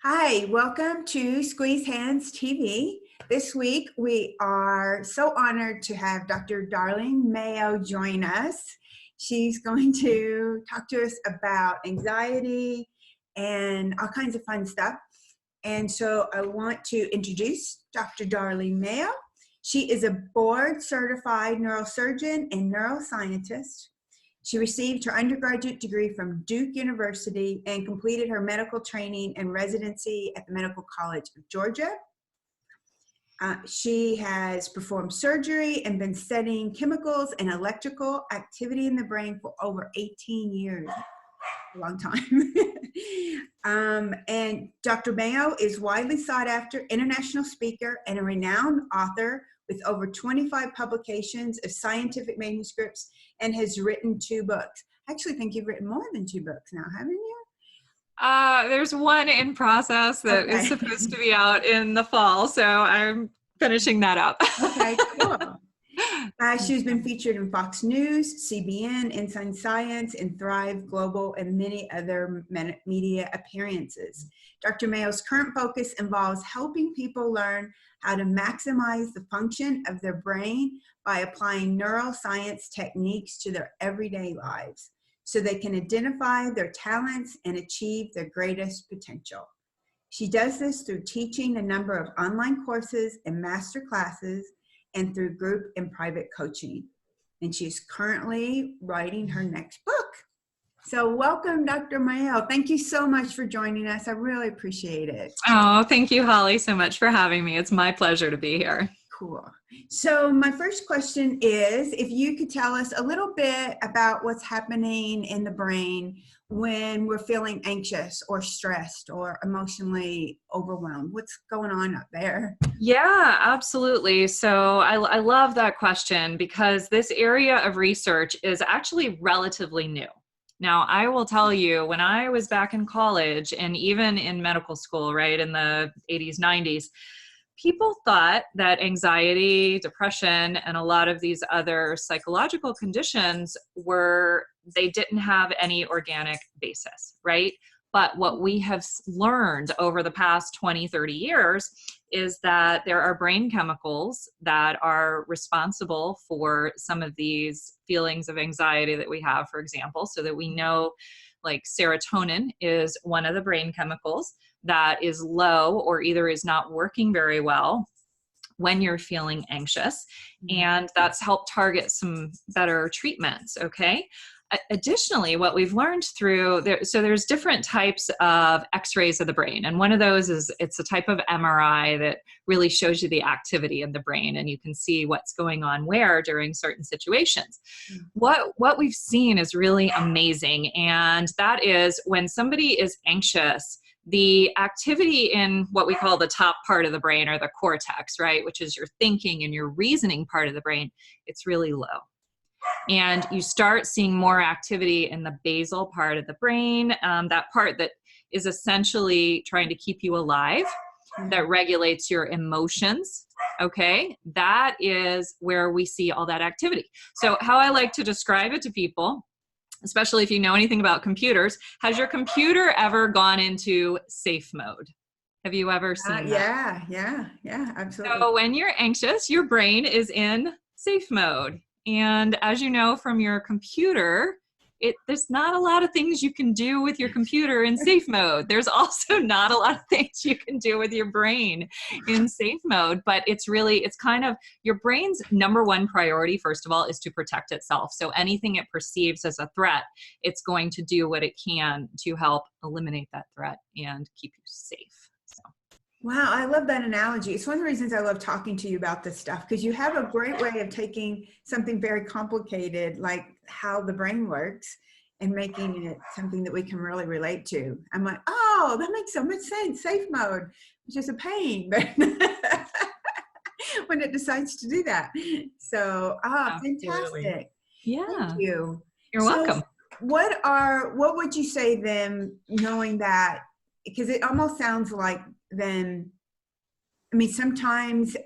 Hi, welcome to Squeezehands TV. This week we are so honored to have Dr. Darlene Mayo join us. She's going to talk to us about anxiety and all kinds of fun stuff. And so I want to introduce Dr. Darlene Mayo. She is a board certified neurosurgeon and neuroscientist. She received her undergraduate degree from Duke University and completed her medical training and residency at the Medical College of Georgia. She has performed surgery and been studying chemicals and electrical activity in the brain for over 18 years. A long time. And Dr. Mayo is widely sought after international speaker and a renowned author with over 25 publications of scientific manuscripts and has written 2 books. I actually think you've written more than 2 books now, haven't you? There's one in process that is supposed to be out in the fall, so I'm finishing that up. Okay, cool. She's been featured in Fox News, CBN, Inside Science, and Thrive Global, and many other media appearances. Dr. Mayo's current focus involves helping people learn how to maximize the function of their brain by applying neuroscience techniques to their everyday lives so they can identify their talents and achieve their greatest potential. She does this through teaching a number of online courses and master classes and through group and private coaching. And she's currently writing her next book. So welcome, Dr. Mayo. Thank you so much for joining us. I really appreciate it. Oh, thank you, Holly, so much for having me. It's my pleasure to be here. Cool. So my first question is, if you could tell us a little bit about what's happening in the brain when we're feeling anxious or stressed or emotionally overwhelmed. What's going on up there? Yeah, absolutely. So I love that question because this area of research is actually relatively new. Now, I will tell you, when I was back in college and even in medical school, right, in the 80s, 90s, people thought that anxiety, depression, and a lot of these other psychological conditions they didn't have any organic basis, right? But what we have learned over the past 20, 30 years is that there are brain chemicals that are responsible for some of these feelings of anxiety that we have, for example, so that we know like serotonin is one of the brain chemicals that is low or either is not working very well when you're feeling anxious. And that's helped target some better treatments, okay? Additionally, what we've learned there's different types of x-rays of the brain. And one of those it's a type of MRI that really shows you the activity in the brain and you can see what's going on where during certain situations. What we've seen is really amazing. And that is when somebody is anxious, the activity in what we call the top part of the brain or the cortex, right, which is your thinking and your reasoning part of the brain, it's really low. And you start seeing more activity in the basal part of the brain, that part that is essentially trying to keep you alive, that regulates your emotions, okay? That is where we see all that activity. So how I like to describe it to people, especially if you know anything about computers, has your computer ever gone into safe mode? Have you ever seen that? Yeah, absolutely. So when you're anxious, your brain is in safe mode. And as you know from your computer, there's not a lot of things you can do with your computer in safe mode. There's also not a lot of things you can do with your brain in safe mode, but it's kind of your brain's number one priority, first of all, is to protect itself. So anything it perceives as a threat, it's going to do what it can to help eliminate that threat and keep you safe. Wow, I love that analogy. It's one of the reasons I love talking to you about this stuff, because you have a great way of taking something very complicated, like how the brain works, and making it something that we can really relate to. I'm like, oh, that makes so much sense. Safe mode, which is a pain, but when it decides to do that. So, fantastic. Yeah. Thank you. You're welcome. What would you say then, knowing that, because it almost sounds like then, I mean, sometimes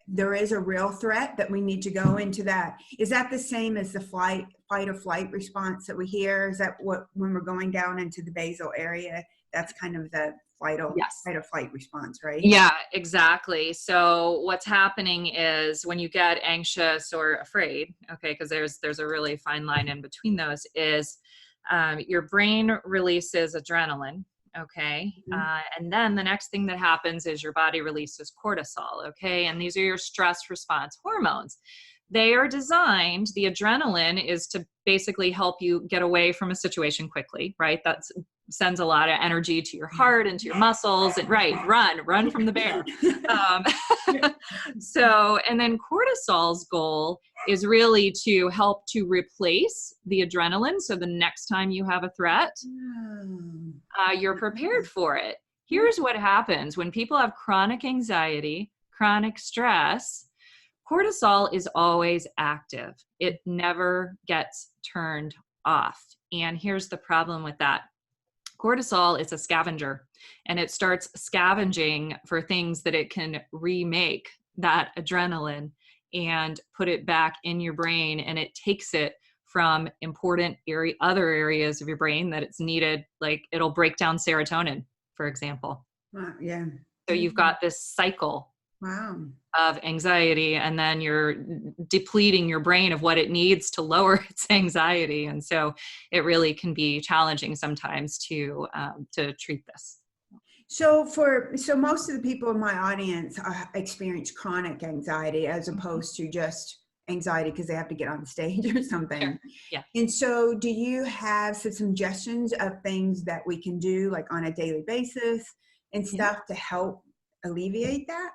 there is a real threat that we need to go into that. Is that the same as the fight or flight response that we hear? Is that when we're going down into the basal area, that's kind of the fight Yes. or flight response, right? Yeah, exactly. So what's happening is when you get anxious or afraid, okay, because there's a really fine line in between those, is your brain releases adrenaline, okay, and then the next thing that happens is your body releases cortisol, okay, and these are your stress response hormones. They are designed, the adrenaline is to basically help you get away from a situation quickly, right? That sends a lot of energy to your heart and to your muscles, and right, run from the bear. Um, so, and then cortisol's goal is really to help to replace the adrenaline. So the next time you have a threat, you're prepared for it. Here's what happens when people have chronic anxiety, chronic stress. Cortisol is always active. It never gets turned off. And here's the problem with that. Cortisol is a scavenger, and it starts scavenging for things that it can remake that adrenaline and put it back in your brain, and it takes it from important other areas of your brain that it's needed. Like it'll break down serotonin, for example. Yeah. So you've got this cycle. Wow. Of anxiety, and then you're depleting your brain of what it needs to lower its anxiety, and so it really can be challenging sometimes to treat this. So most of the people in my audience experience chronic anxiety as opposed to just anxiety because they have to get on stage or something. Sure. Yeah. And so do you have some suggestions of things that we can do like on a daily basis and stuff to help alleviate that?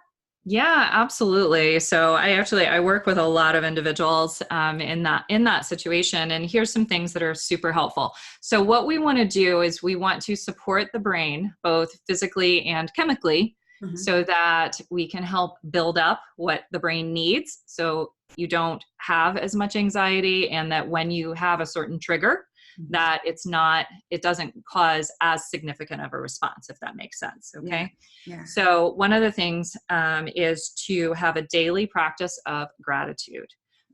Yeah, absolutely. So I work with a lot of individuals in that situation, and here's some things that are super helpful. So what we want to do is we want to support the brain both physically and chemically, so that we can help build up what the brain needs, so you don't have as much anxiety, and that when you have a certain trigger, that it doesn't cause as significant of a response, if that makes sense. Okay. Yeah. So one of the things is to have a daily practice of gratitude.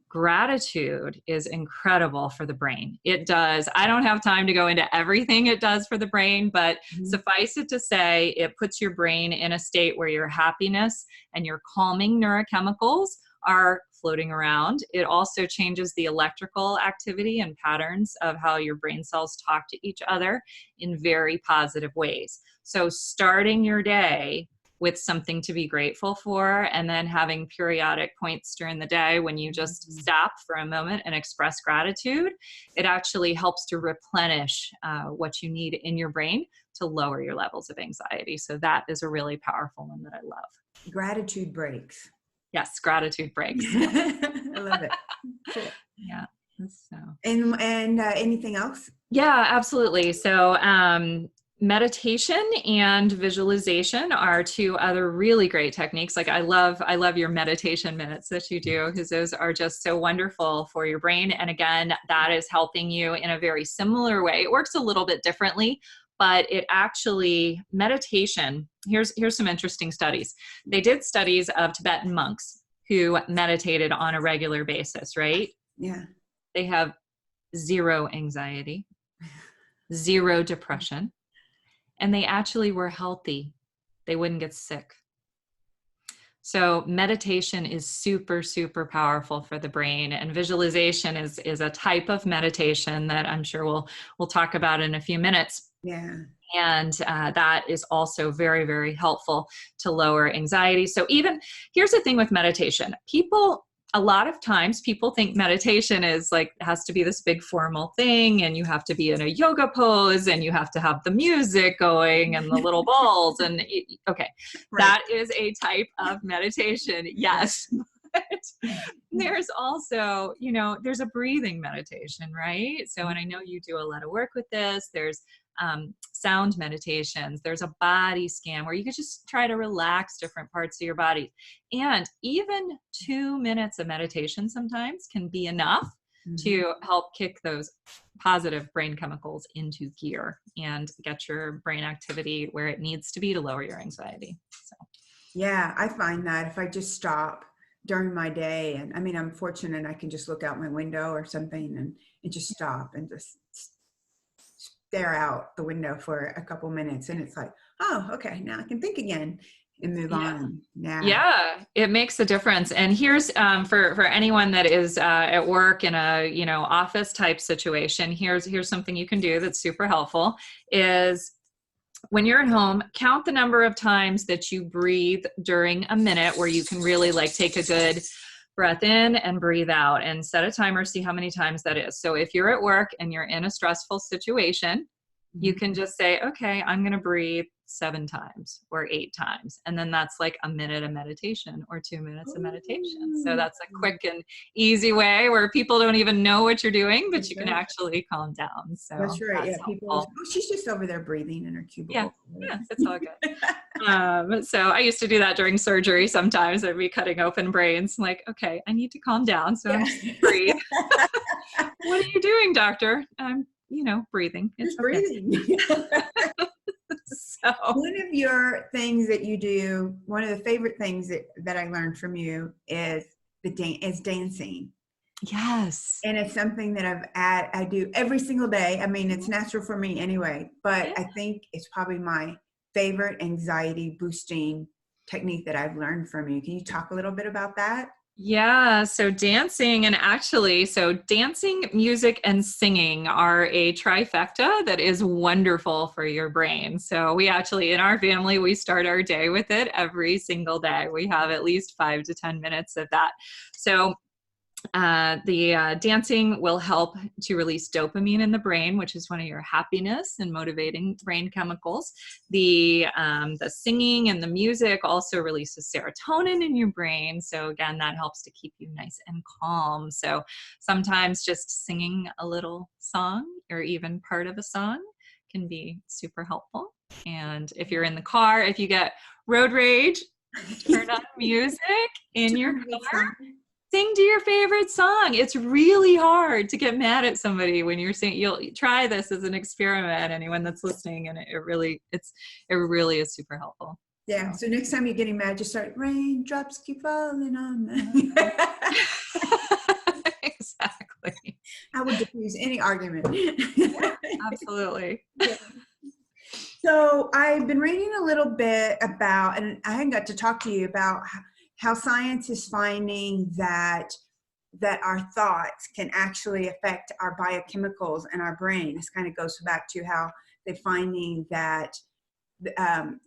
Gratitude is incredible for the brain. It does. I don't have time to go into everything it does for the brain, but suffice it to say, it puts your brain in a state where your happiness and your calming neurochemicals are floating around. It also changes the electrical activity and patterns of how your brain cells talk to each other in very positive ways. So starting your day with something to be grateful for, and then having periodic points during the day when you just stop for a moment and express gratitude, it actually helps to replenish what you need in your brain to lower your levels of anxiety. So that is a really powerful one that I love. Gratitude breaks. Yes, gratitude breaks. I love it. Cool. Yeah. So. And anything else? Yeah, absolutely. So meditation and visualization are two other really great techniques. Like I love your meditation minutes that you do, because those are just so wonderful for your brain. And again, that is helping you in a very similar way. It works a little bit differently, but it actually, meditation, here's some interesting studies. They did studies of Tibetan monks who meditated on a regular basis, right? Yeah. They have zero anxiety, zero depression, and they actually were healthy. They wouldn't get sick. So meditation is super, super powerful for the brain, and visualization is a type of meditation that I'm sure we'll talk about in a few minutes. Yeah. And that is also very, very helpful to lower anxiety. So even, here's the thing with meditation. A lot of times people think meditation is like, has to be this big formal thing, and you have to be in a yoga pose, and you have to have the music going and the little balls. And okay, right. That is a type of meditation. Yes. But there's also, there's a breathing meditation, right? So, and I know you do a lot of work with this. There's sound meditations. There's a body scan where you could just try to relax different parts of your body. And even 2 minutes of meditation sometimes can be enough to help kick those positive brain chemicals into gear and get your brain activity where it needs to be to lower your anxiety. So. Yeah, I find that if I just stop during my day, and I mean, I'm fortunate I can just look out my window or something and just stop and just stare out the window for a couple minutes, and it's like, Oh, okay. Now I can think again and move on. Yeah. Yeah, it makes a difference. And here's for anyone that is at work in a office type situation. Here's something you can do that's super helpful. Is when you're at home, count the number of times that you breathe during a minute, where you can really like take a good breath in and breathe out, and set a timer. See how many times that is. So if you're at work and you're in a stressful situation, you can just say, okay, I'm going to breathe 7 times or 8 times. And then that's like a minute of meditation or 2 minutes of meditation. So that's a quick and easy way where people don't even know what you're doing, but you can actually calm down. So that's right. Yeah. People, oh, she's just over there breathing in her cubicle. Yeah, it's all good. So I used to do that during surgery. Sometimes I'd be cutting open brains. I'm like, okay, I need to calm down. So I'm just breathe. What are you doing, doctor? I'm breathing. It's just breathing. So one of your things that you do, one of the favorite things that I learned from you is dancing. Yes. And it's something that I do every single day. I mean, it's natural for me anyway, but I think it's probably my favorite anxiety boosting technique that I've learned from you. Can you talk a little bit about that? Yeah, so dancing, music, and singing are a trifecta that is wonderful for your brain. So we actually, in our family, we start our day with it every single day. We have at least 5 to 10 minutes of that. So the dancing will help to release dopamine in the brain, which is one of your happiness and motivating brain chemicals. The singing and the music also releases serotonin in your brain. So again, that helps to keep you nice and calm. So sometimes just singing a little song or even part of a song can be super helpful. And if you're in the car, if you get road rage, turn on music in your car. Sing to your favorite song. It's really hard to get mad at somebody when you're singing. You'll try this as an experiment, anyone that's listening, and it really is super helpful. Yeah. So next time you're getting mad, just start, raindrops keep falling on me. Exactly. I would diffuse any argument. Yeah, absolutely. Yeah. So I've been reading a little bit about, and I hadn't got to talk to you about how science is finding that our thoughts can actually affect our biochemicals in our brain. This kind of goes back to how they're finding that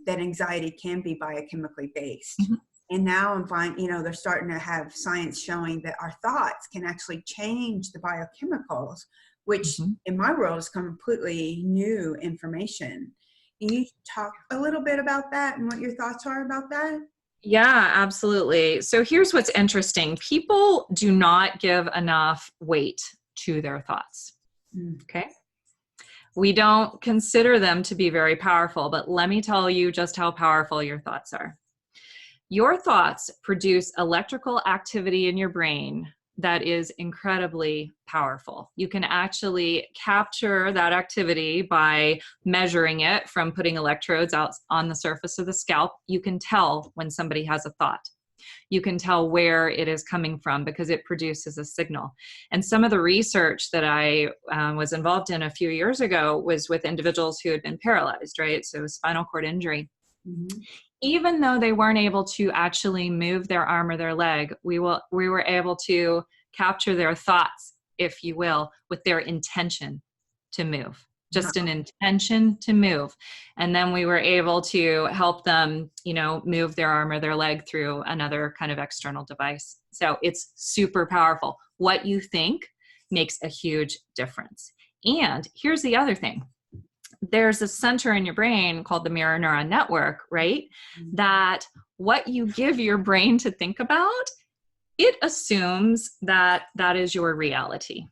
anxiety can be biochemically based. Mm-hmm. And now I'm finding, they're starting to have science showing that our thoughts can actually change the biochemicals, which in my world is completely new information. Can you talk a little bit about that and what your thoughts are about that? Yeah, absolutely. So here's what's interesting. People do not give enough weight to their thoughts. Okay. We don't consider them to be very powerful, but let me tell you just how powerful your thoughts are. Your thoughts produce electrical activity in your brain that is incredibly powerful. You can actually capture that activity by measuring it from putting electrodes out on the surface of the scalp. You can tell when somebody has a thought. You can tell where it is coming from because it produces a signal. And some of the research that I was involved in a few years ago was with individuals who had been paralyzed, right? So spinal cord injury. Mm-hmm. Even though they weren't able to actually move their arm or their leg, we were able to capture their thoughts, if you will, with their intention to move, just an intention to move. And then we were able to help them, move their arm or their leg through another kind of external device. So it's super powerful. What you think makes a huge difference. And here's the other thing. There's a center in your brain called the mirror neuron network, right? Mm-hmm. That what you give your brain to think about, it assumes that that is your reality.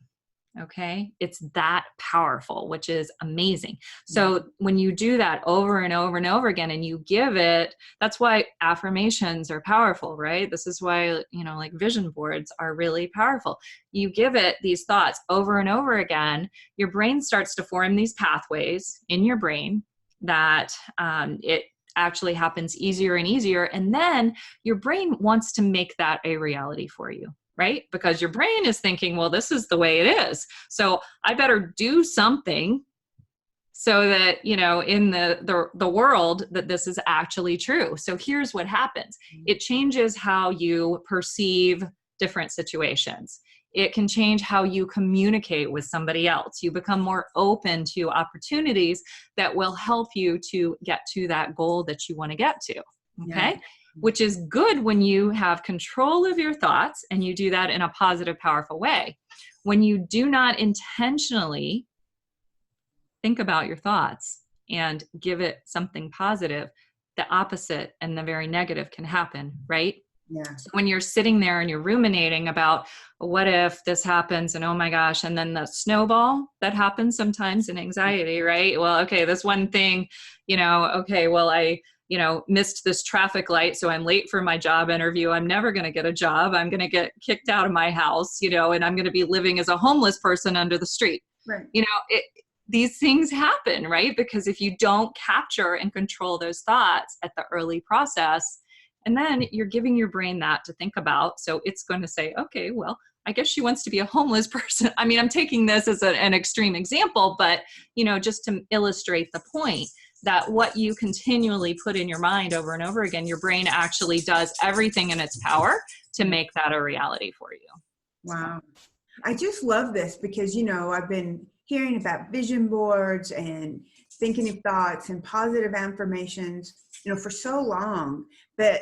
Okay. It's that powerful, which is amazing. So when you do that over and over and over again, and you give it, that's why affirmations are powerful, right? This is why, like vision boards are really powerful. You give it these thoughts over and over again, your brain starts to form these pathways in your brain that it actually happens easier and easier. And then your brain wants to make that a reality for you. Right? Because your brain is thinking, well, this is the way it is. So I better do something so that, you know, in the world that this is actually true. So here's what happens. It changes how you perceive different situations. It can change how you communicate with somebody else. You become more open to opportunities that will help you to get to that goal that you want to get to. Okay. Yeah. Which is good when you have control of your thoughts and you do that in a positive, powerful way. When you do not intentionally think about your thoughts and give it something positive, the opposite and the very negative can happen, right? Yeah. So when you're sitting there and you're ruminating about what if this happens and oh my gosh, and then the snowball that happens sometimes in anxiety, right? Well, okay, this one thing, you know, okay, well, I, you know, missed this traffic light, so I'm late for my job interview. I'm never going to get a job. I'm going to get kicked out of my house, you know, and I'm going to be living as a homeless person under the street. Right. You know, these things happen, right? Because if you don't capture and control those thoughts at the early process, and then you're giving your brain that to think about. So it's going to say, okay, well, I guess she wants to be a homeless person. I mean, I'm taking this as an extreme example, but, you know, just to illustrate the point that what you continually put in your mind over and over again, your brain actually does everything in its power to make that a reality for you. Wow. I just love this because, you know, I've been hearing about vision boards and thinking of thoughts and positive affirmations, you know, for so long, but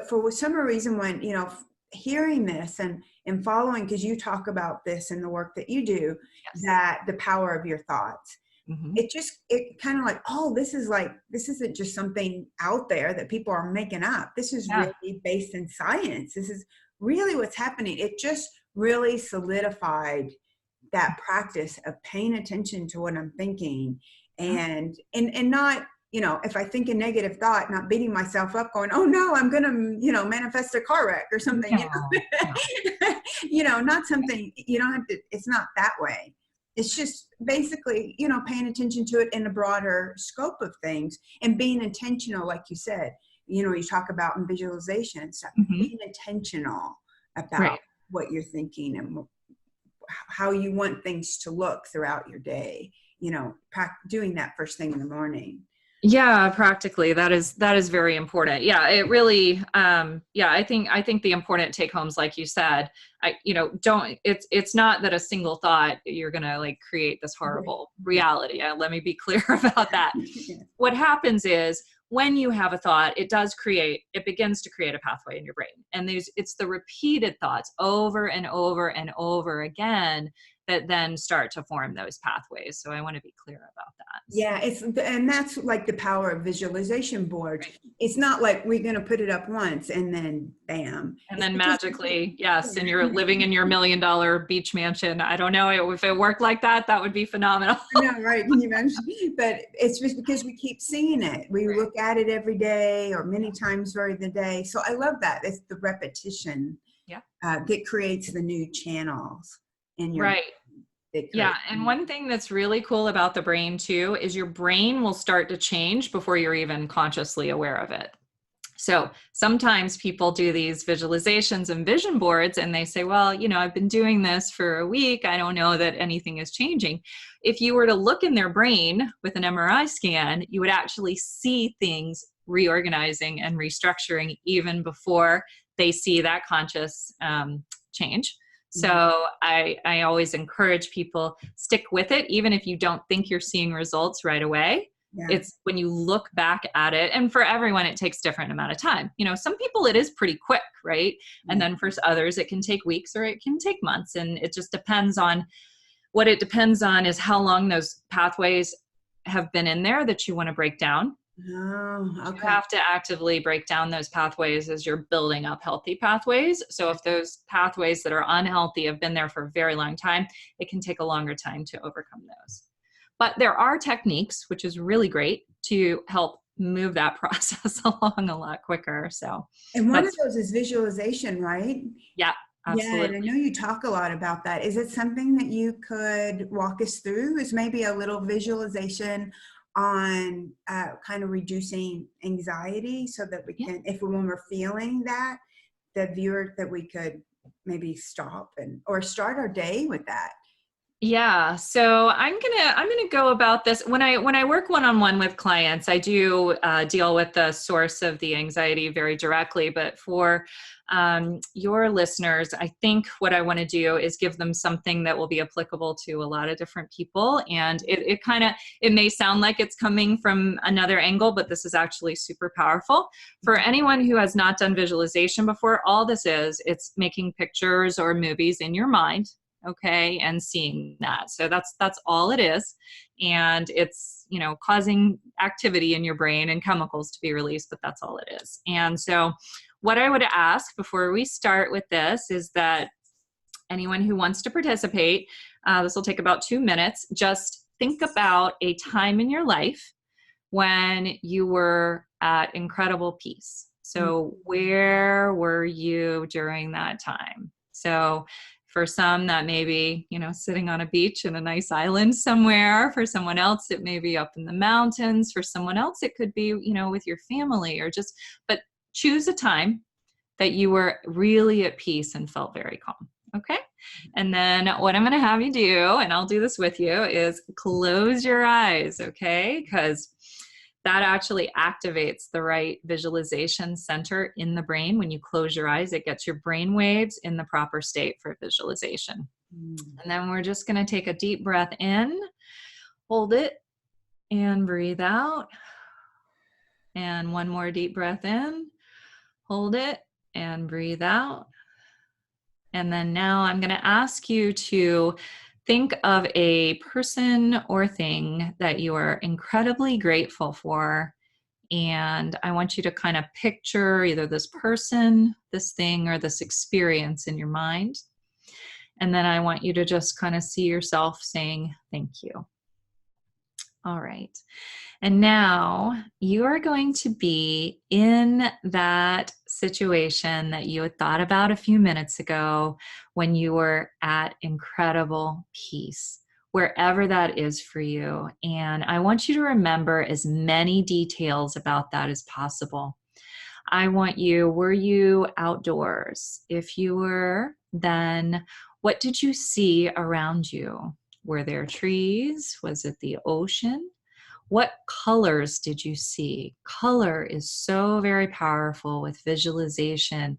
for some reason when, you know, hearing this and following, because you talk about this in the work that you do, Yes. that the power of your thoughts, Mm-hmm. it kind of like, oh, this isn't just something out there that people are making up. This is really based in science. This is really what's happening. It just really solidified that practice of paying attention to what I'm thinking and not, you know, if I think a negative thought, not beating myself up going, oh no, I'm going to, you know, manifest a car wreck or something, No, you know, not something, you don't have to, it's not that way. It's just basically, you know, paying attention to it in a broader scope of things and being intentional, like you said, you know, you talk about in visualization and stuff, being intentional about what you're thinking and how you want things to look throughout your day, you know, doing that first thing in the morning. Yeah, practically. That is very important. Yeah, it really, I think the important take homes, like you said, it's not that a single thought, you're going to like create this horrible reality. Let me be clear about that. What happens is when you have a thought, it begins to create a pathway in your brain. And it's the repeated thoughts over and over and over again that then start to form those pathways. So I want to be clear about that. Yeah, and that's like the power of visualization boards. Right. It's not like we're going to put it up once and then bam. And then magically, yes, and you're living in your $1 million beach mansion. I don't know if it worked like that, that would be phenomenal. No, right. Can you imagine? But it's just because we keep seeing it. We look at it every day or many times during the day. So I love that. It's the repetition that creates the new channels in your right. Yeah. And one thing that's really cool about the brain too, is your brain will start to change before you're even consciously aware of it. So sometimes people do these visualizations and vision boards and they say, well, you know, I've been doing this for a week. I don't know that anything is changing. If you were to look in their brain with an MRI scan, you would actually see things reorganizing and restructuring even before they see that conscious change. So I always encourage people, stick with it, even if you don't think you're seeing results right away. Yeah. It's when you look back at it, and for everyone, it takes different amount of time. You know, some people it is pretty quick, right? And then for others, it can take weeks or it can take months. And it just depends on what it depends on is how long those pathways have been in there that you want to break down. Oh, okay. You have to actively break down those pathways as you're building up healthy pathways. So if those pathways that are unhealthy have been there for a very long time, it can take a longer time to overcome those. But there are techniques, which is really great, to help move that process along a lot quicker. So, and one of those is visualization, right? Yeah, absolutely. Yeah, and I know you talk a lot about that. Is it something that you could walk us through? Is maybe a little visualization on kind of reducing anxiety so that we can, when we're feeling that, the viewer, that we could maybe stop or start our day with that. Yeah, so I'm gonna go about this when I work one-on-one with clients. I do deal with the source of the anxiety very directly, but for your listeners, I think what I want to do is give them something that will be applicable to a lot of different people. And it kind of, it may sound like it's coming from another angle, but this is actually super powerful. For anyone who has not done visualization before, all this is, it's making pictures or movies in your mind. Okay, and seeing that. So that's all it is. And it's, you know, causing activity in your brain and chemicals to be released, but that's all it is. And so what I would ask before we start with this is that anyone who wants to participate, this will take about 2 minutes, just think about a time in your life when you were at incredible peace. So where were you during that time? So for some, that may be, you know, sitting on a beach in a nice island somewhere. For someone else, it may be up in the mountains. For someone else, it could be, you know, with your family or just, but choose a time that you were really at peace and felt very calm. Okay. And then what I'm going to have you do, and I'll do this with you, is close your eyes. Okay. Because that actually activates the right visualization center in the brain. When you close your eyes, it gets your brain waves in the proper state for visualization. And then we're just going to take a deep breath in, hold it, and breathe out. And one more deep breath in, hold it, and breathe out. And then now I'm going to ask you to think of a person or thing that you are incredibly grateful for. And I want you to kind of picture either this person, this thing, or this experience in your mind. And then I want you to just kind of see yourself saying, thank you. All right. And now you are going to be in that situation that you had thought about a few minutes ago when you were at incredible peace, wherever that is for you. And I want you to remember as many details about that as possible. I want you, were you outdoors? If you were, then what did you see around you? Were there trees? Was it the ocean? What colors did you see? Color is so very powerful with visualization.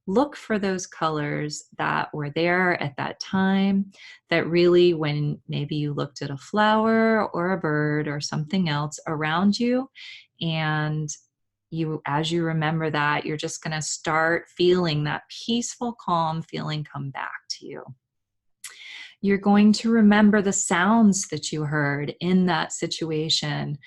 Look for those colors that were there at that time, that really, when maybe you looked at a flower or a bird or something else around you, and you, as you remember that, you're just going to start feeling that peaceful, calm feeling come back to you. You're going to remember the sounds that you heard in that situation.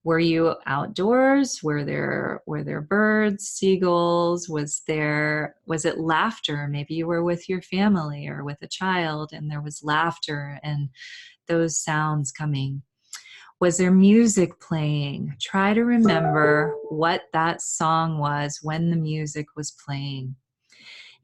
Were you outdoors? Were there birds, seagulls? Was it laughter? Maybe you were with your family or with a child and there was laughter and those sounds coming. Was there music playing? Try to remember what that song was when the music was playing.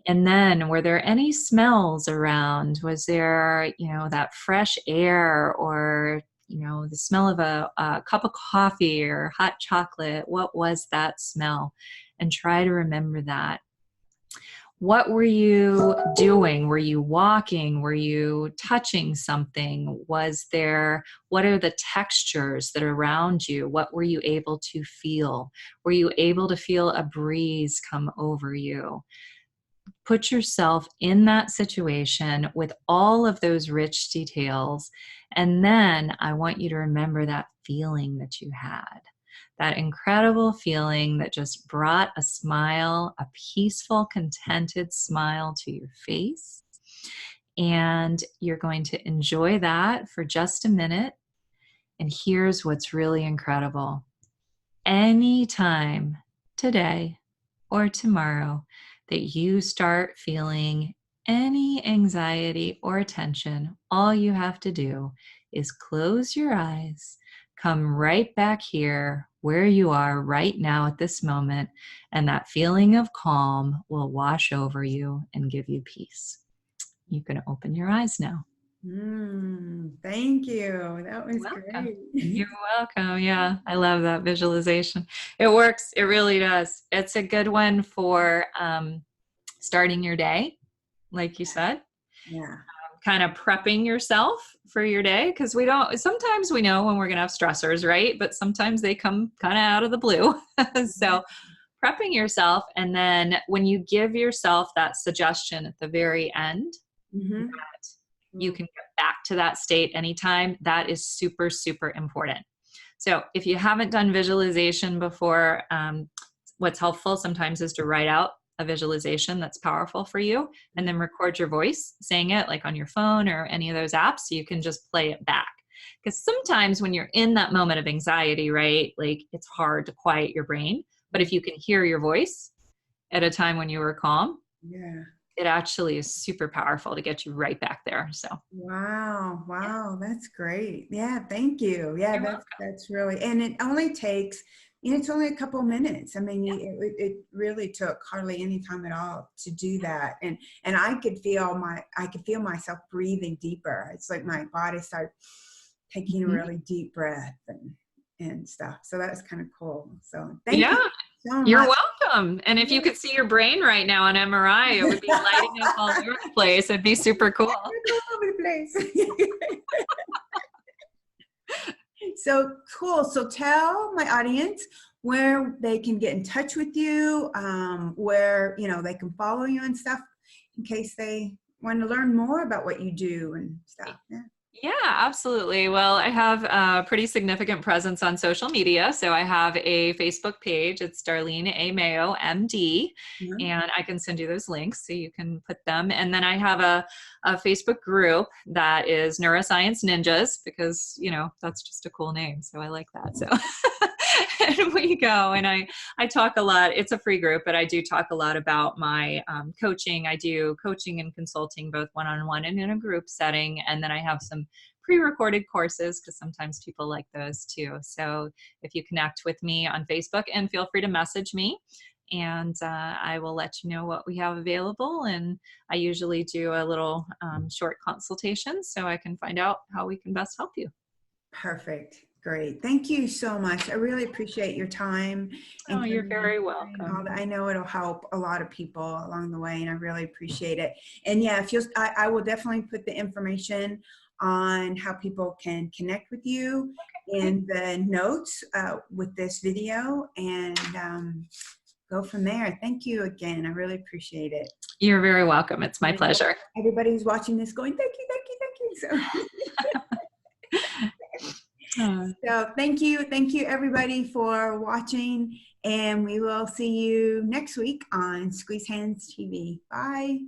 And then, were there any smells around? Was there, you know, that fresh air or, you know, the smell of a cup of coffee or hot chocolate? What was that smell? And try to remember that. What were you doing? Were you walking? Were you touching something? What are the textures that are around you? What were you able to feel? Were you able to feel a breeze come over you? Put yourself in that situation with all of those rich details. And then I want you to remember that feeling that you had, that incredible feeling that just brought a smile, a peaceful, contented smile to your face. And you're going to enjoy that for just a minute. And here's what's really incredible. Anytime today or tomorrow that you start feeling any anxiety or tension, all you have to do is close your eyes, come right back here where you are right now at this moment, and that feeling of calm will wash over you and give you peace. You can open your eyes now. Thank you. That was great. You're welcome. Yeah, I love that visualization. It works. It really does. It's a good one for starting your day, like you said. Yeah. kind of prepping yourself for your day, because sometimes we know when we're going to have stressors, right? But sometimes they come kind of out of the blue. So prepping yourself, and then when you give yourself that suggestion at the very end, that you can get back to that state anytime, that is super, super important. So if you haven't done visualization before, what's helpful sometimes is to write out a visualization that's powerful for you, and then record your voice saying it, like on your phone or any of those apps, so you can just play it back. Because sometimes when you're in that moment of anxiety, right, like it's hard to quiet your brain. But if you can hear your voice at a time when you were calm, it actually is super powerful to get you right back there. So wow, that's great. Yeah, thank you. Yeah, that's really, and it only takes, it's only a couple minutes. I mean, it really took hardly any time at all to do that, and I could feel myself breathing deeper. It's like my body started taking a really deep breath and stuff. So that's kind of cool. So thank you so much. You're welcome. And if you could see your brain right now on MRI, it would be lighting up all over the place. It'd be super cool. All over the place. So cool. So tell my audience where they can get in touch with you, where, they can follow you and stuff, in case they want to learn more about what you do and stuff. Yeah, absolutely. Well, I have a pretty significant presence on social media. So I have a Facebook page. It's Darlene A Mayo, MD, and I can send you those links so you can put them. And then I have a Facebook group that is Neuroscience Ninjas, because, that's just a cool name. So I like that. So and we go, and I talk a lot. It's a free group, but I do talk a lot about my coaching. I do coaching and consulting, both one-on-one and in a group setting. And then I have some pre-recorded courses, because sometimes people like those too. So if you connect with me on Facebook, and feel free to message me, and I will let you know what we have available. And I usually do a little short consultation, so I can find out how we can best help you. Perfect. Great. Thank you so much. I really appreciate your time. Oh, you're very welcome. I know it'll help a lot of people along the way, and I really appreciate it. And yeah, I will definitely put the information on how people can connect with you in the notes with this video, and go from there. Thank you again. I really appreciate it. You're very welcome. It's my pleasure. Everybody who's watching this going, thank you, thank you, thank you. So thank you everybody for watching, and we will see you next week on Squeezehands TV. Bye.